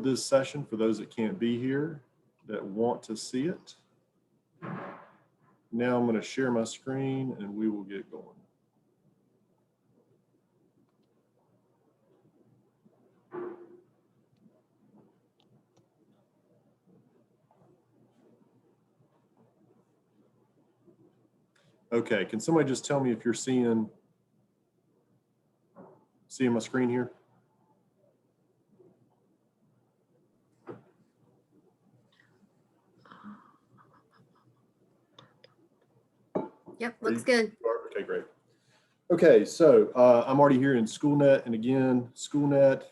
this session for those that can't be here, that want to see it. Now I'm going to share my screen and we will get going. Okay, can somebody just tell me if you're seeing my screen here? Yep, looks good. Okay, great. Okay, so I'm already here in SchoolNet, and again, SchoolNet,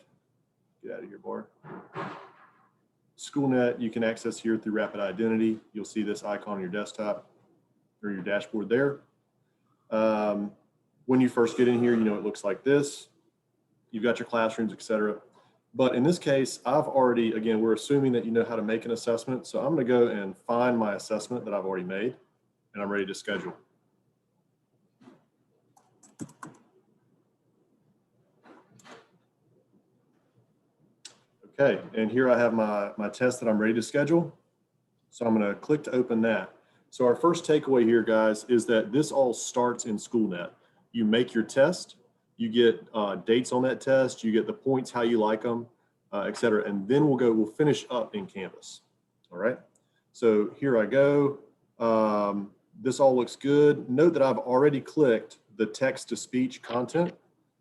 get out of here, Bart. SchoolNet, you can access here through Rapid Identity. You'll see this icon on your desktop or your dashboard there. When you first get in here, you know, it looks like this. You've got your classrooms, etc. But in this case, I've already, again, we're assuming that you know how to make an assessment. So I'm going to go and find my assessment that I've already made, and I'm ready to schedule. Okay, and here I have my test that I'm ready to schedule. So I'm going to click to open that. So our first takeaway here, guys, is that this all starts in SchoolNet. You make your test, you get dates on that test, you get the points, how you like them, et cetera. And then we'll finish up in Canvas. All right. So here I go. This all looks good. Note that I've already clicked the text to speech content.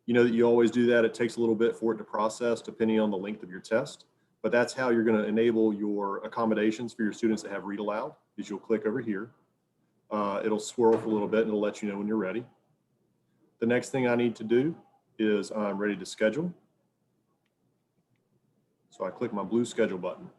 You know that you always do that. It takes a little bit for it to process depending on the length of your test, but that's how you're going to enable your accommodations for your students that have read aloud, is you'll click over here. It'll swirl for a little bit and it'll let you know when you're ready. The next thing I need to do is I'm ready to schedule. So I click my blue schedule button.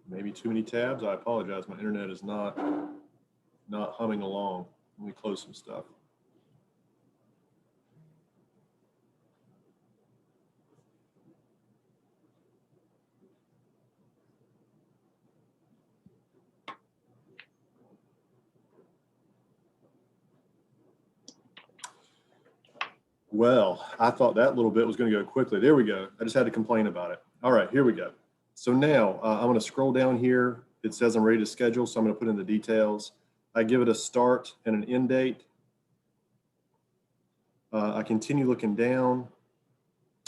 Maybe too many tabs. I apologize. My internet is not humming along. Let me close some stuff. Well, I thought that little bit was going to go quickly. There we go. I just had to complain about it. All right, here we go. So now I'm going to scroll down here. It says I'm ready to schedule, so I'm going to put in the details. I give it a start and an end date. I continue looking down,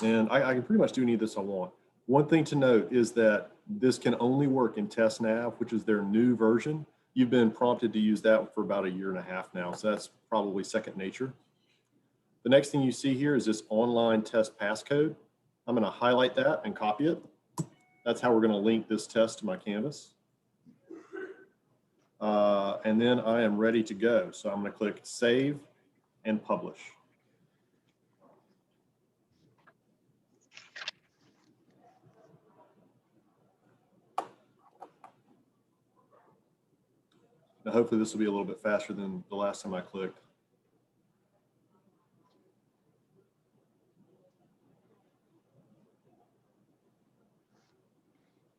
and I can pretty much do any of this I want. One thing to note is that this can only work in TestNav, which is their new version. You've been prompted to use that for about 1.5 years now, so that's probably second nature. The next thing you see here is this online test passcode. I'm going to highlight that and copy it. That's how we're going to link this test to my Canvas. And then I am ready to go. So I'm going to click Save and Publish. Now, hopefully this will be a little bit faster than the last time I clicked.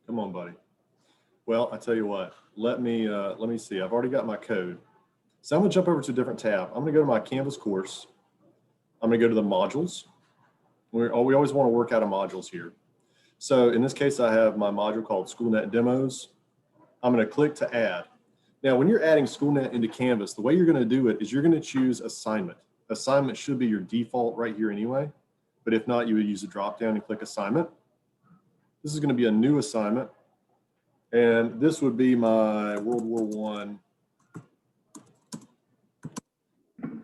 Come on, buddy. Well, I tell you what, let me see. I've already got my code. So I'm gonna jump over to a different tab. I'm gonna go to my Canvas course. I'm gonna go to the modules. We always wanna work out of modules here. So in this case, I have my module called SchoolNet Demos. I'm gonna click to add. Now, when you're adding SchoolNet into Canvas, the way you're gonna do it is you're gonna choose assignment. Assignment should be your default right here anyway, but if not, you would use a drop down and click assignment. This is going to be a new assignment, and this would be my World War I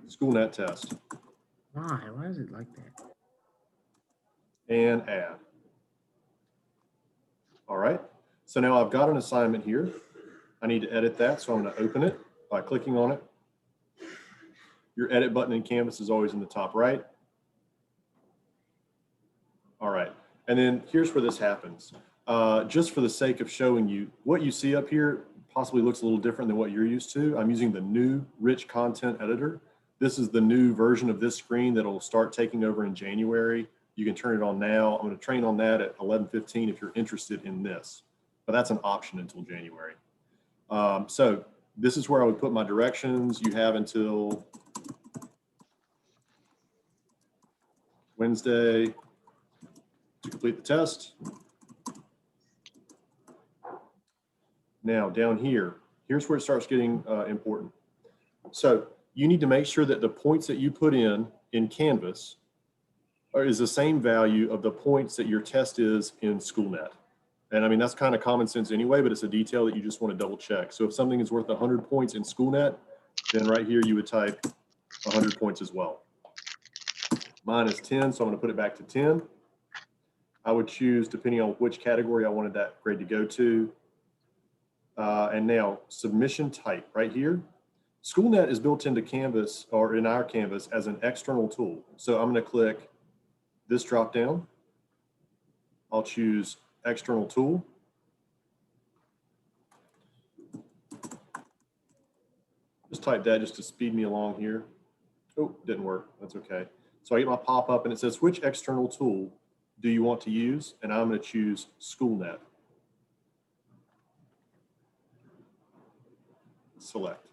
SchoolNet test. Why? Why is it like that? And add. All right. So now I've got an assignment here. I need to edit that, so I'm going to open it by clicking on it. Your edit button in Canvas is always in the top right. All right. And then here's where this happens. Just for the sake of showing you, what you see up here possibly looks a little different than what you're used to. I'm using the new rich content editor. This is the new version of this screen that'll start taking over in January. You can turn it on now. I'm going to train on that at 11:15 if you're interested in this. but that's an option until January. So this is where I would put my directions. You have until Wednesday to complete the test. Now down here, here's where it starts getting important. So you need to make sure that the points that you put in Canvas is the same value of the points that your test is in SchoolNet. And I mean, that's kind of common sense anyway, but it's a detail that you just want to double check. So if something is worth 100 points in SchoolNet, then right here you would type 100 points as well. Mine is 10, so I'm going to put it back to 10. I would choose, depending on which category I wanted that grade to go to. And now submission type right here. SchoolNet is built into Canvas, or in our Canvas, as an external tool. So I'm going to click this drop down. I'll choose external tool. Just type that just to speed me along here. Oh, didn't work. That's okay. So I get my pop-up and it says, which external tool do you want to use? And I'm going to choose SchoolNet. Select.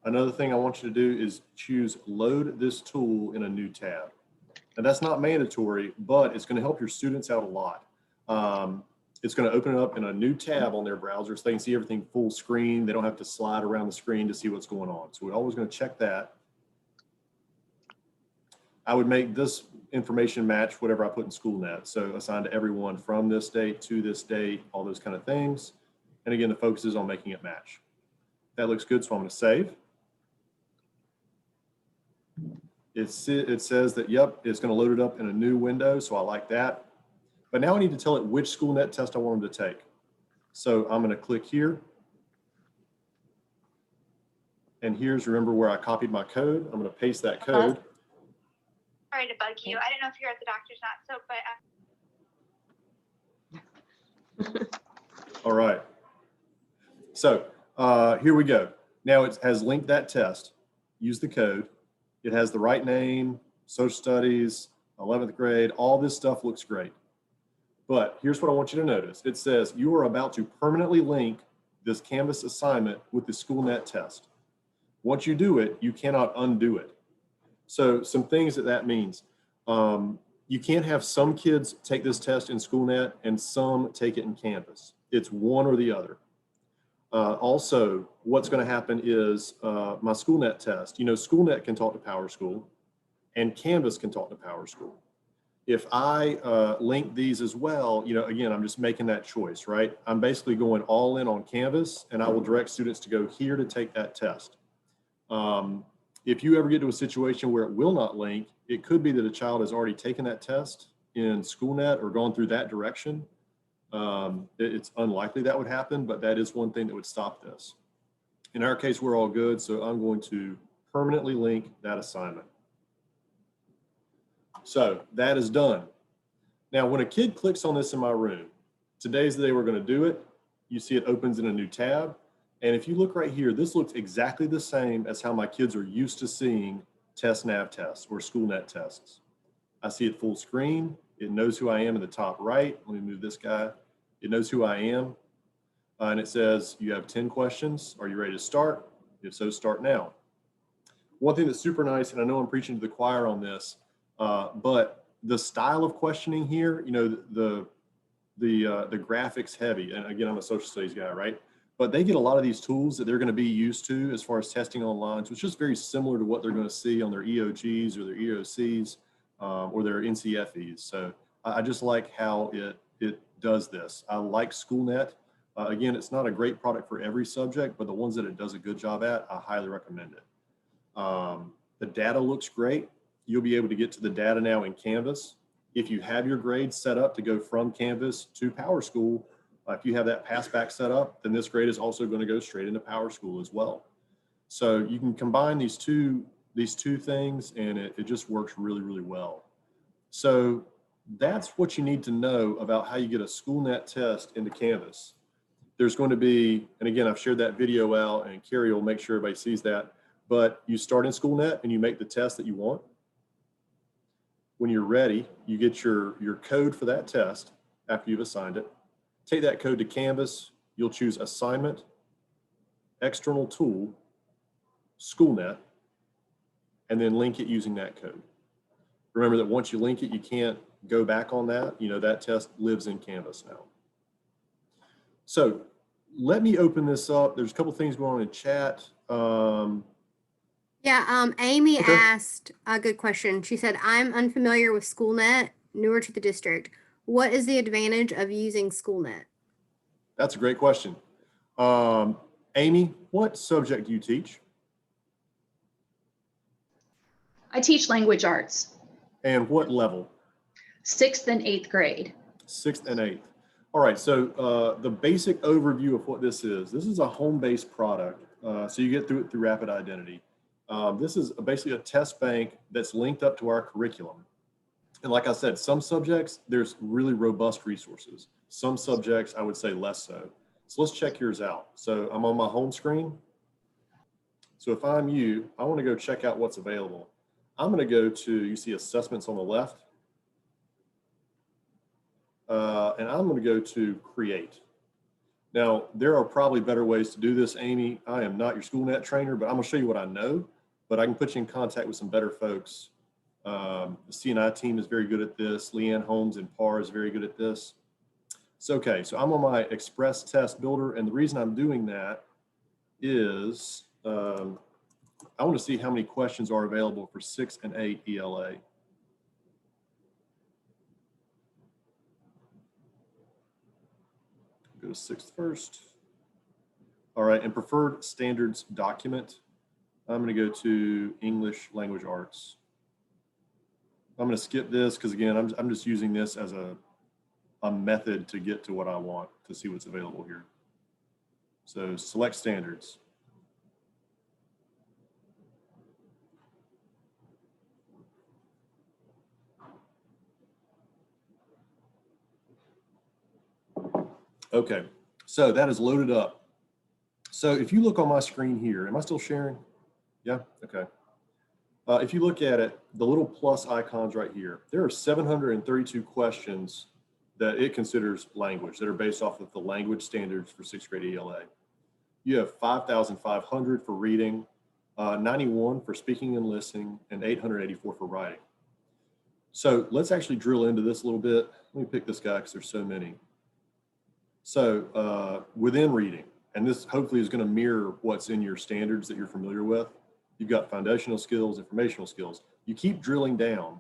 Another thing I want you to do is choose load this tool in a new tab. And that's not mandatory, but it's going to help your students out a lot. It's going to open it up in a new tab on their browser so they can see everything full screen. They don't have to slide around the screen to see what's going on. So we're always going to check that. I would make this information match whatever I put in SchoolNet. So assigned to everyone from this date to this date, all those kind of things. And again, the focus is on making it match. That looks good, so I'm going to save. It says that, yep, it's going to load it up in a new window, so I like that. But now I need to tell it which SchoolNet test I want them to take. So I'm going to click here. And here's, remember where I copied my code. I'm going to paste that code. Sorry to bug you. I don't know if you're at the doctor's not, but All right. So here we go. Now it has linked that test. Use the code. It has the right name, social studies, 11th grade, all this stuff looks great. But here's what I want you to notice. It says you are about to permanently link this Canvas assignment with the SchoolNet test. Once you do it, you cannot undo it. So some things that means. You can't have some kids take this test in SchoolNet and some take it in Canvas. It's one or the other. Also, what's going to happen is my SchoolNet test. You know, SchoolNet can talk to PowerSchool and Canvas can talk to PowerSchool. If I link these as well, you know, again, I'm just making that choice, right? I'm basically going all in on Canvas and I will direct students to go here to take that test. If you ever get to a situation where it will not link, it could be that a child has already taken that test in SchoolNet or gone through that direction. It's unlikely that would happen, but that is one thing that would stop this. In our case, we're all good, so I'm going to permanently link that assignment. So that is done. Now, when a kid clicks on this in my room, today's the day we're going to do it. You see it opens in a new tab. And if you look right here, this looks exactly the same as how my kids are used to seeing TestNav tests or SchoolNet tests. I see it full screen. It knows who I am in the top right. Let me move this guy. It knows who I am. And it says, you have 10 questions. Are you ready to start? If so, start now. One thing that's super nice, and I know I'm preaching to the choir on this, but the style of questioning here, you know, the graphics heavy, and again, I'm a social studies guy, right? But they get a lot of these tools that they're going to be used to as far as testing online. So it's just very similar to what they're going to see on their EOGs or their EOCs or their NCFEs. So I just like how it does this. I like SchoolNet. Again, it's not a great product for every subject, but the ones that it does a good job at, I highly recommend it. The data looks great. You'll be able to get to the data now in Canvas. If you have your grades set up to go from Canvas to PowerSchool, if you have that passback set up, then this grade is also going to go straight into PowerSchool as well. So you can combine these two things and it just works really, really well. So that's what you need to know about how you get a SchoolNet test into Canvas. There's going to be, and again, I've shared that video out and Carrie will make sure everybody sees that, but you start in SchoolNet and you make the test that you want. When you're ready, you get your code for that test after you've assigned it. Take that code to Canvas. You'll choose Assignment, External Tool, SchoolNet, and then link it using that code. Remember that once you link it, you can't go back on that. You know, that test lives in Canvas now. So let me open this up. There's a couple things going on in chat. Amy Okay. asked a good question. She said, I'm unfamiliar with SchoolNet, newer to the district. What is the advantage of using SchoolNet? That's a great question. Amy, what subject do you teach? I teach language arts, And what level? 6th and 8th grade. 6th and 8th. All right, so the basic overview of what this is a home-based product. So you get through it through Rapid Identity. This is basically a test bank that's linked up to our curriculum. And like I said, some subjects, there's really robust resources. Some subjects, I would say less so. So let's check yours out. So I'm on my home screen. So if I'm you, I want to go check out what's available. I'm going to go to, you see assessments on the left. And I'm going to go to create. Now, there are probably better ways to do this, Amy. I am not your SchoolNet trainer, but I'm going to show you what I know, but I can put you in contact with some better folks. The CNI team is very good at this. Leanne Holmes and PAR is very good at this. So, okay, so I'm on my Express Test Builder, and the reason I'm doing that is I want to see how many questions are available for 6 and 8 ELA. Go to 6th first. All right, and preferred standards document. I'm going to go to English Language Arts. I'm going to skip this because again, I'm just using this as a method to get to what I want to see what's available here. So select standards. Okay, so that is loaded up. So if you look on my screen here, am I still sharing? Yeah, okay. If you look at it, the little plus icons right here, there are 732 questions that it considers language that are based off of the language standards for 6th grade ELA. You have 5,500 for reading, 91 for speaking and listening, and 884 for writing. So let's actually drill into this a little bit. Let me pick this guy because there's so many. So within reading, and this hopefully is going to mirror what's in your standards that you're familiar with. You've got foundational skills, informational skills. You keep drilling down.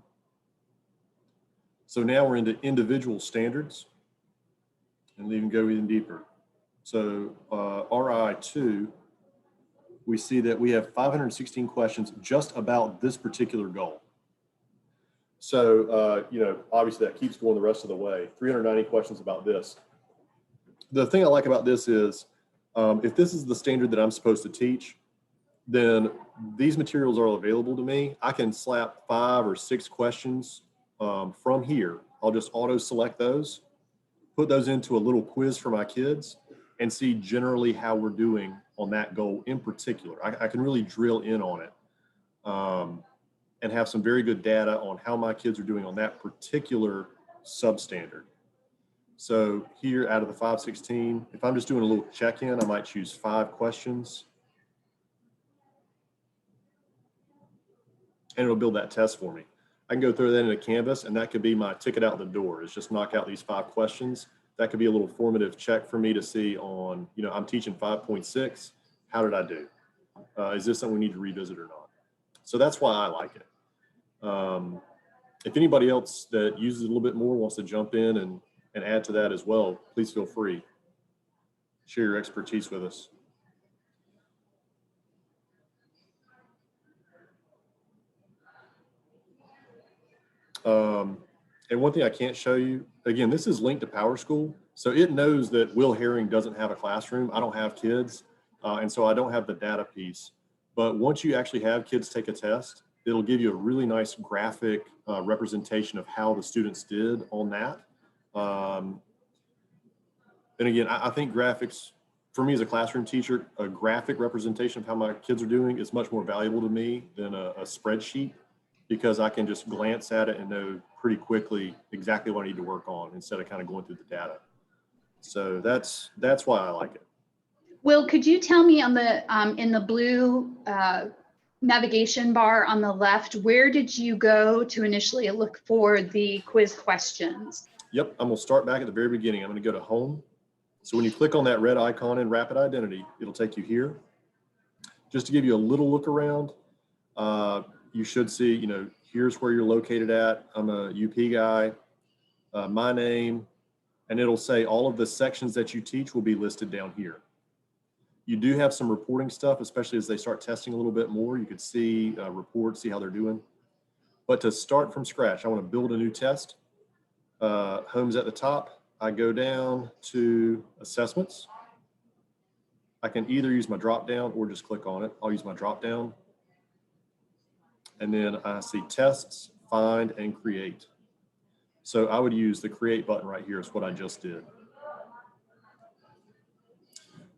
So now we're into individual standards and even go even deeper. So RI2, we see that we have 516 questions just about this particular goal. So, you know, obviously that keeps going the rest of the way. 390 questions about this. The thing I like about this is if this is the standard that I'm supposed to teach, then these materials are available to me. I can slap 5 or 6 questions from here. I'll just auto select those, put those into a little quiz for my kids and see generally how we're doing on that goal in particular. I can really drill in on it and have some very good data on how my kids are doing on that particular substandard. So here out of the 516, if I'm just doing a little check-in, I might choose 5 questions. And it'll build that test for me. I can go throw that into Canvas and that could be my ticket out the door, is just knock out these 5 questions. That could be a little formative check for me to see on, you know, I'm teaching 5.6. How did I do? Is this something we need to revisit or not? So that's why I like it. If anybody else that uses it a little bit more wants to jump in and add to that as well, please feel free. Share your expertise with us. And one thing I can't show you, again, this is linked to PowerSchool. So it knows that Will Herring doesn't have a classroom. I don't have kids. And so I don't have the data piece. But once you actually have kids take a test, it'll give you a really nice graphic representation of how the students did on that. And again, I think graphics, for me as a classroom teacher, a graphic representation of how my kids are doing is much more valuable to me than a spreadsheet, because I can just glance at it and know pretty quickly exactly what I need to work on instead of kind of going through the data. So that's why I like it. Will, could you tell me on the, in the blue navigation bar on the left, where did you go to initially look for the quiz questions? Yep, I'm gonna start back at the very beginning. I'm gonna go to home. So when you click on that red icon in Rapid Identity, it'll take you here. Just to give you a little look around, you should see, you know, here's where you're located at. I'm a UP guy, my name, and it'll say all of the sections that you teach will be listed down here. You do have some reporting stuff, especially as they start testing a little bit more. You could see reports, see how they're doing. But to start from scratch, I want to build a new test. Home's at the top. I go down to assessments. I can either use my drop down or just click on it. I'll use my drop down. And then I see tests, find, and create. So I would use the create button right here is what I just did.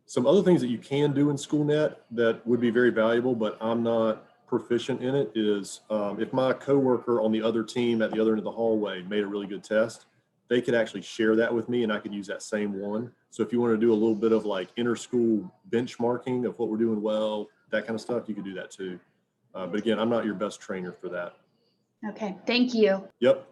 Some other things that you can do in SchoolNet that would be very valuable, but I'm not proficient in it, is if my coworker on the other team at the other end of the hallway made a really good test, they could actually share that with me and I could use that same one. So if you want to do a little bit of like inter-school benchmarking of what we're doing well, that kind of stuff, you could do that too. But again, I'm not your best trainer for that. Okay, thank you. Yep.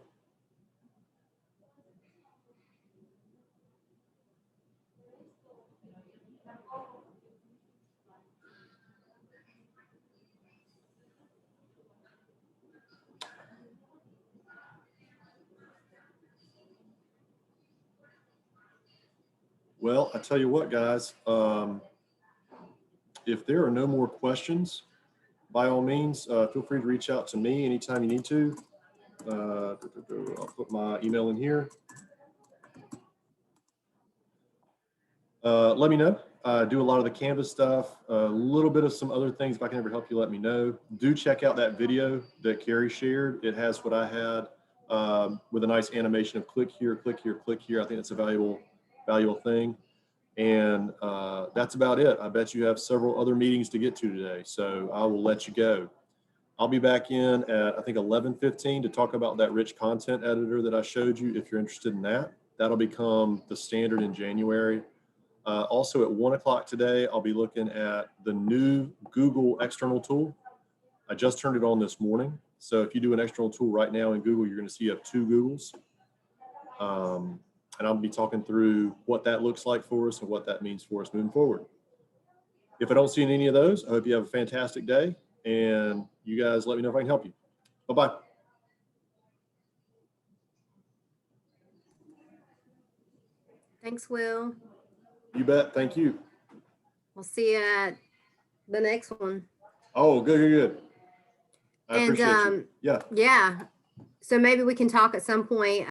Well, I tell you what, guys, if there are no more questions, by all means, feel free to reach out to me anytime you need to. I'll put my email in here. Let me know. I do a lot of the Canvas stuff, a little bit of some other things. If I can ever help you, let me know. Do check out that video that Carrie shared. It has what I had with a nice animation of click here, click here, click here. I think it's a valuable thing. And that's about it. I bet you have several other meetings to get to today, so I will let you go. I'll be back in at, I think, 11:15 to talk about that rich content editor that I showed you. If you're interested in that, that'll become the standard in January. Also at 1 o'clock today, I'll be looking at the new Google external tool. I just turned it on this morning. So if you do an external tool right now in Google, you're going to see you have 2 Googles. And I'll be talking through what that looks like for us and what that means for us moving forward. If I don't see any of those, I hope you have a fantastic day. And you guys let me know if I can help you. Bye-bye. Thanks, Will. You bet. Thank you. We'll see you at the next one. Oh, good. I appreciate you. And Yeah. yeah, so maybe we can talk at some point